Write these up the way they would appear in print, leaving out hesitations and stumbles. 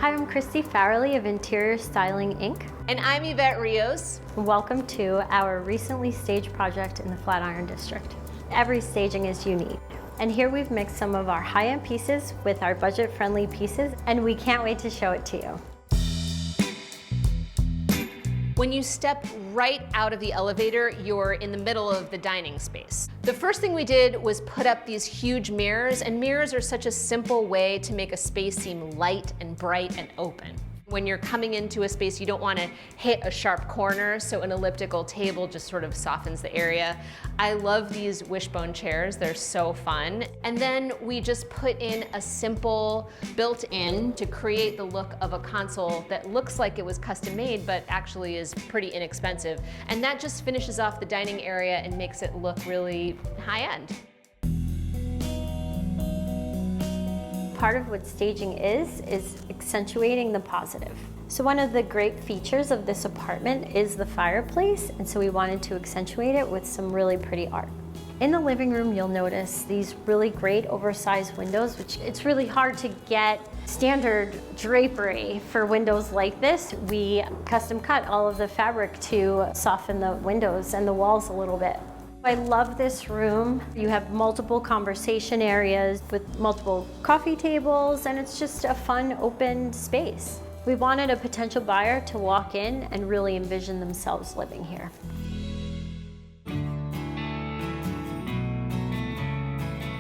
Hi, I'm Cristy Farrelly of Interior Styling, Inc. And I'm Evette Rios. Welcome to our recently staged project in the Flatiron District. Every staging is unique. And here we've mixed some of our high-end pieces with our budget-friendly pieces, and we can't wait to show it to you. When you step right out of the elevator, you're in the middle of the dining space. The first thing we did was put up these huge mirrors, and mirrors are such a simple way to make a space seem light and bright and open. When you're coming into a space, you don't want to hit a sharp corner, so an elliptical table just sort of softens the area. I love these wishbone chairs, they're so fun. And then we just put in a simple built-in to create the look of a console that looks like it was custom made, but actually is pretty inexpensive. And that just finishes off the dining area and makes it look really high-end. Part of what staging is accentuating the positive. So one of the great features of this apartment is the fireplace, and so we wanted to accentuate it with some really pretty art. In the living room, you'll notice these really great oversized windows, which it's really hard to get standard drapery for windows like this. We custom cut all of the fabric to soften the windows and the walls a little bit. I love this room. You have multiple conversation areas with multiple coffee tables, and it's just a fun, open space. We wanted a potential buyer to walk in and really envision themselves living here.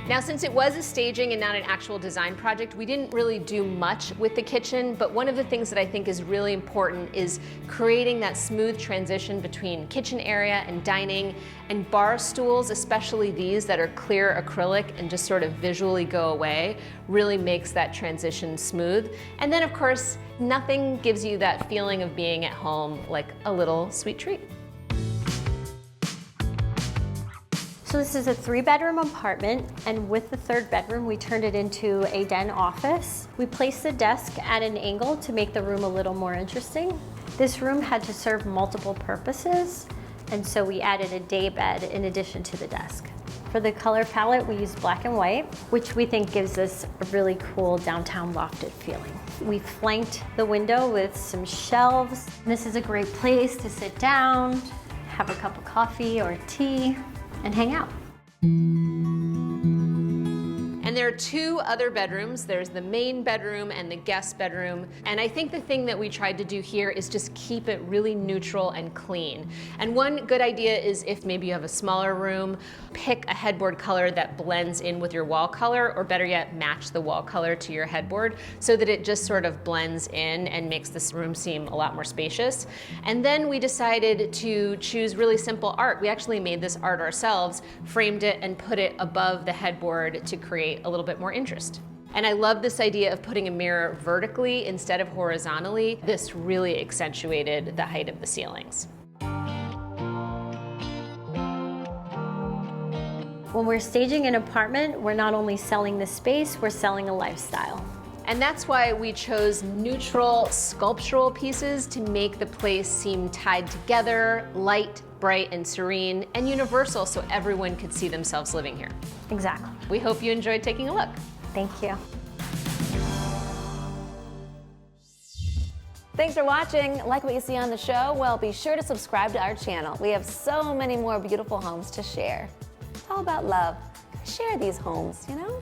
Now, since it was a staging and not an actual design project, we didn't really do much with the kitchen, but one of the things that I think is really important is creating that smooth transition between kitchen area and dining, and bar stools, especially these that are clear acrylic and just sort of visually go away, really makes that transition smooth. And then, of course, nothing gives you that feeling of being at home like a little sweet treat. So this is a 3-bedroom apartment, and with the 3rd bedroom, we turned it into a den office. We placed the desk at an angle to make the room a little more interesting. This room had to serve multiple purposes, and so we added a day bed in addition to the desk. For the color palette, we used black and white, which we think gives us a really cool downtown lofted feeling. We flanked the window with some shelves. This is a great place to sit down, have a cup of coffee or tea, and hang out. And there are 2 other bedrooms. There's the main bedroom and the guest bedroom. And I think the thing that we tried to do here is just keep it really neutral and clean. And one good idea is if maybe you have a smaller room, pick a headboard color that blends in with your wall color, or better yet, match the wall color to your headboard so that it just sort of blends in and makes this room seem a lot more spacious. And then we decided to choose really simple art. We actually made this art ourselves, framed it, and put it above the headboard to create a little bit more interest. And I love this idea of putting a mirror vertically instead of horizontally. This really accentuated the height of the ceilings. When we're staging an apartment, we're not only selling the space, we're selling a lifestyle. And that's why we chose neutral sculptural pieces to make the place seem tied together, light, bright, and serene, and universal so everyone could see themselves living here. Exactly. We hope you enjoyed taking a look. Thank you. Thanks for watching. Like what you see on the show? Well, be sure to subscribe to our channel. We have so many more beautiful homes to share. It's all about love. Share these homes, you know?